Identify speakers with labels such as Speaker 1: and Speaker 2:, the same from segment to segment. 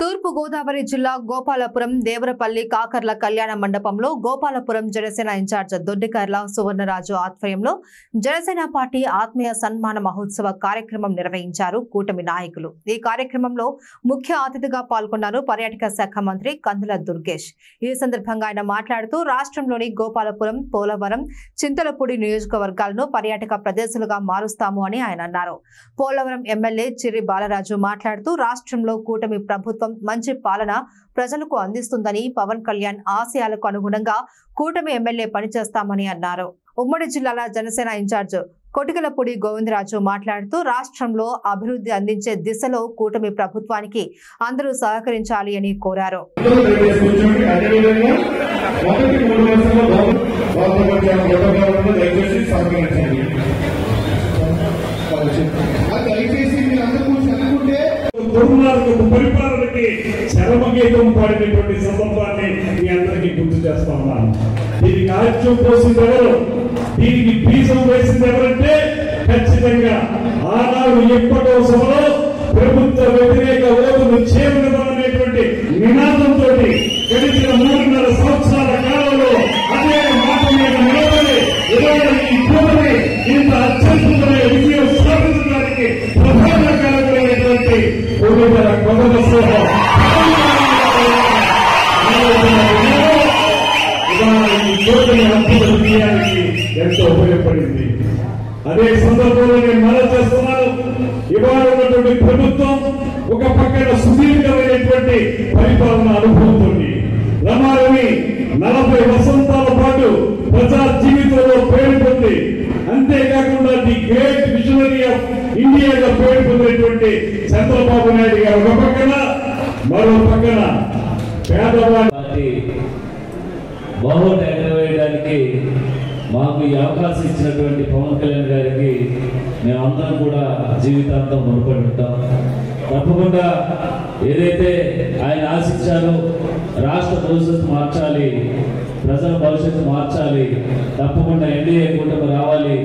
Speaker 1: తూర్పు గోదావరి జిల్లా గోపాలపురం దేవరపల్లి కాకర్ల కళ్యాణ మండపంలో గోపాలపురం జనసేన ఇన్ఛార్జ్ దొడ్డికర్ల సువర్ణరాజు ఆధ్వర్యంలో జనసేన పార్టీ ఆత్మీయ సన్మాన మహోత్సవ కార్యక్రమం నిర్వహించారు కూటమి నాయకులు. ఈ కార్యక్రమంలో ముఖ్య అతిథిగా పాల్గొన్నారు పర్యాటక శాఖ మంత్రి కందుల దుర్గేష్. ఈ సందర్భంగా ఆయన మాట్లాడుతూ రాష్ట్రంలోని గోపాలపురం, పోలవరం, చింతలపూడి నియోజకవర్గాలను పర్యాటక ప్రదేశాలుగా మారుస్తాము అని ఆయన అన్నారు. పోలవరం ఎమ్మెల్యే చిర్రి బాలరాజు మాట్లాడుతూ రాష్ట్రంలో కూటమి ప్రభుత్వం మంచి పాలన ప్రజలకు అందిస్తుందని, పవన్ కళ్యాణ్ ఆశయాలకు అనుగుణంగా కూటమి ఎమ్మెల్యే పనిచేస్తామని అన్నారు. ఉమ్మడి జిల్లాల జనసేన ఇన్ఛార్జ్ కొటికలపూడి గోవిందరాజు మాట్లాడుతూ రాష్ట్రంలో అభివృద్ధి అందించే దిశలో కూటమి ప్రభుత్వానికి అందరూ సహకరించాలి అని కోరారు.
Speaker 2: పరిపాలనకి శరమగీతం పాడినటువంటి సందర్భాన్ని మీ అందరికీ గుర్తు చేస్తా ఉన్నాను. దీనికి ఆజ్యం పోసింది ఎవరు, దీనికి బీజం వేసింది ఎవరంటే ఖచ్చితంగా ఆనాడు ఎప్పటో సభలో ప్రభుత్వ వ్యతిరేక ఓటును చేరుకునేటువంటి నినాదంతో గడిచిన 3.5 సంవత్సరాల కాలంలో అదే మాట మీద నిలబడి ఈ భూమిని ఇంత అత్యద్భుతమైన విజయం సాధించడానికి ప్రధాన కారణమైనటువంటి ఎంతో ఉపయోగపడింది. అదే సందర్భంలో నేను మనం చేస్తున్నాను. ఇవాళ ఉన్నటువంటి ప్రభుత్వం ఒక పక్కన సుదీర్ఘమైనటువంటి పరిపాలన అనుభవంతో రమారమి 40 వసంతాల పాటు ప్రజా జీవితంలో పేరు పొంది, అంతేకాకుండా ది గ్రేట్ విజనరీ ఆఫ్ ఇండియాగా పేరు పొందినటువంటి చంద్రబాబు నాయుడు గారు ఒక పక్కన, మరో పక్కన పేదవాడి
Speaker 3: బాహుట్ ఎగరవేయడానికి మాకు ఈ అవకాశం ఇచ్చినటువంటి పవన్ కళ్యాణ్ గారికి మేమందరం కూడా జీవితాంతం రుణపడి ఉంటాం. తప్పకుండా ఏదైతే ఆయన ఆశించారో రాష్ట్ర భవిష్యత్తు మార్చాలి, ప్రజల భవిష్యత్తు మార్చాలి, తప్పకుండా ఎన్డీఏ కూటమి రావాలి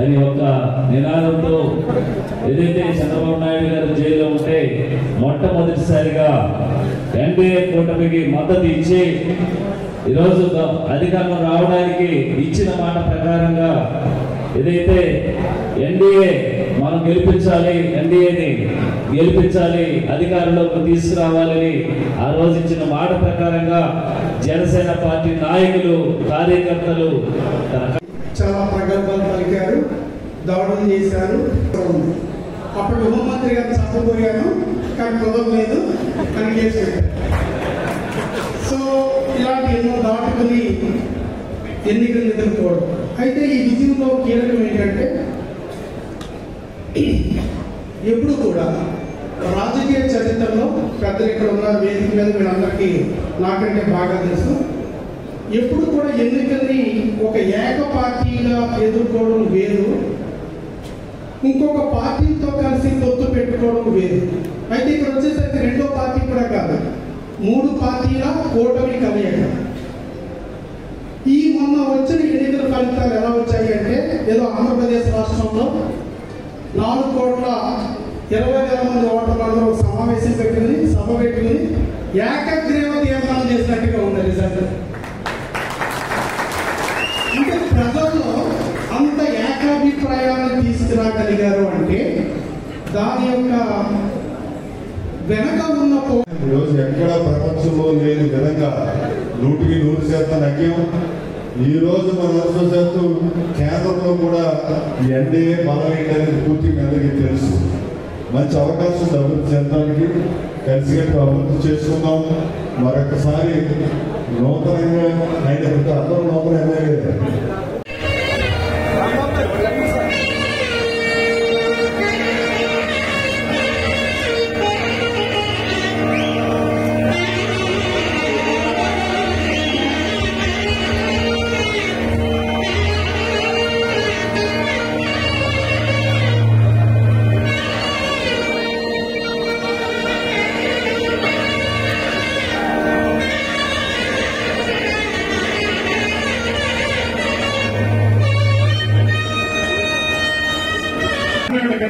Speaker 3: అని ఒక నినాదంతో ఏదైతే చంద్రబాబు నాయుడు గారు జైల్లో ఉంటే మొట్టమొదటిసారిగా ఎన్డీఏ కూటమికి మద్దతు ఇచ్చి ఈరోజు అధికారం రావడానికి ఇచ్చిన మాట ప్రకారంగా ఏదైతే ఎన్డీఏ మనం గెలిపించాలి, ఎన్డీఏని గెలిపించాలి, అధికారంలోకి తీసుకురావాలని ఆ రోజు ఇచ్చిన మాట ప్రకారంగా జనసేన పార్టీ నాయకులు, కార్యకర్తలు
Speaker 4: చాలా ప్రగల్భాలు పలికారు, దాడులు చేశారు. అప్పుడు హోంమంత్రి గారిని చట్టపోయాను, కానీ కుదరలేదు అని కేసు పెట్టారు. సో ఇలాంటి ఎన్నో దాటుకుని ఎన్నికలు ఎదుర్కోవడం. అయితే ఈ విజయంలో కీలకం ఏంటంటే ఎప్పుడు కూడా రాజకీయ చరిత్రలో పెద్దలు ఇక్కడ ఉన్న వేదిక మీద మీరందరికీ నాకంటే బాగా తెలుసు, ఎప్పుడు కూడా ఎన్నికల్ని ఒక ఏక పార్టీగా ఎదుర్కోవడం వేరు, ఇంకొక పార్టీతో కలిసి పొత్తు పెట్టుకోవడం వేరు. అయితే ఇక్కడ వచ్చేసరికి రెండో పార్టీ కూడా కాదు, 3 పార్టీల కూటమి కలయిక. ఈ మొన్న వచ్చిన ఎన్నికల ఫలితాలు ఎలా వచ్చాయి అంటే, ఏదో ఆంధ్రప్రదేశ్ రాష్ట్రంలో 4,20,000 మంది ఓటర్లలో సమావేశం పెట్టుకుని సభ పెట్టుకుని ఏకగ్రీవ తీర్మానం చేసినట్టుగా ఉంది రిజల్ట్. అంటే ప్రజల్లో అంత ఏకాభిప్రాయాలను తీసుకురాగలిగారు అంటే దాని యొక్క వెనక ఉన్న
Speaker 5: ఈరోజు ఎక్కడ ప్రపంచంలో లేని విధంగా 100% నగ్యం. ఈ రోజు మన అదృష్టవశాత్తు కేంద్రంలో కూడా ఎన్డీఏ బలం ఏంటనేది పూర్తిగా అందరికీ తెలుసు. మంచి అవకాశం ఉంది అభివృద్ధి చెందడానికి, కలిసికట్టుగా అభివృద్ధి చేసుకుందాం. మరొకసారి నూతనంగా అయినటువంటి అందరూ నూతన ఎమ్మెల్యే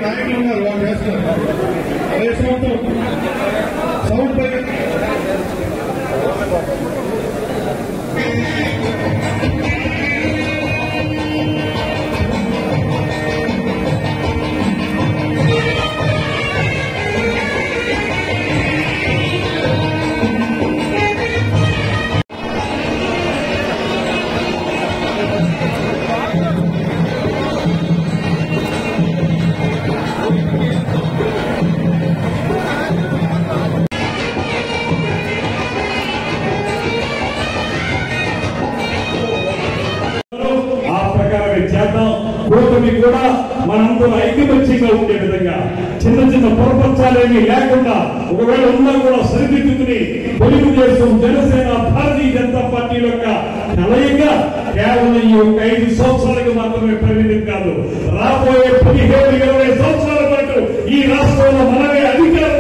Speaker 5: నాయకులు ఉన్నారు, వాళ్ళు చేస్తారు. సౌండ్
Speaker 2: ఐకమత్యంగా ఉండే విధంగా చిన్న చిన్న పొరపచ్చాలేమీ లేకుండా ఒకవేళ ఉన్నా కూడా సరిదిద్దుకుని తెలుగుదేశం జనసేన భారతీయ జనతా పార్టీ యొక్క కలయిక కేవలం ఈ 5 సంవత్సరాలకు మాత్రమే పరిమితం కాదు. రాబోయే 15-20 సంవత్సరాల పాటు ఈ రాష్ట్రంలో మనమే అధికారం